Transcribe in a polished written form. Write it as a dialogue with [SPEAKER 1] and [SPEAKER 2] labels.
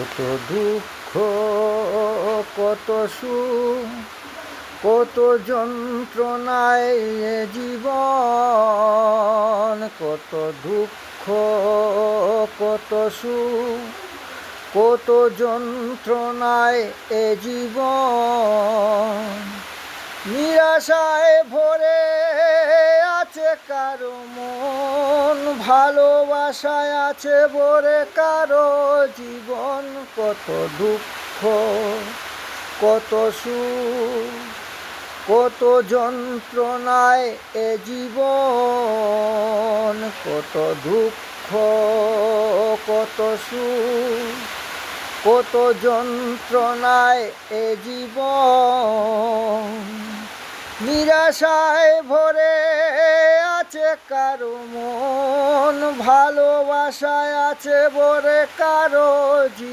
[SPEAKER 1] কত দুঃখ, কত সুখ, কত যন্ত্রণায় এ জীবন। কত দুঃখ, কত সুখ, কত যন্ত্রণায় এ জীবন। নিরাশায় ভরে আছে কারো মন, ভালোবাসায় আছে ভরে কারো জীবন। কত দুঃখ, কত সুখ, কত যন্ত্রণায় এ জীবন। কত দুঃখ, কত সুখ, কত যন্ত্রণায় এ জীবন। নিরাশায় ভরে আছে কারো মন, ভালোবাসায় আছে ভরে কারো জীবন।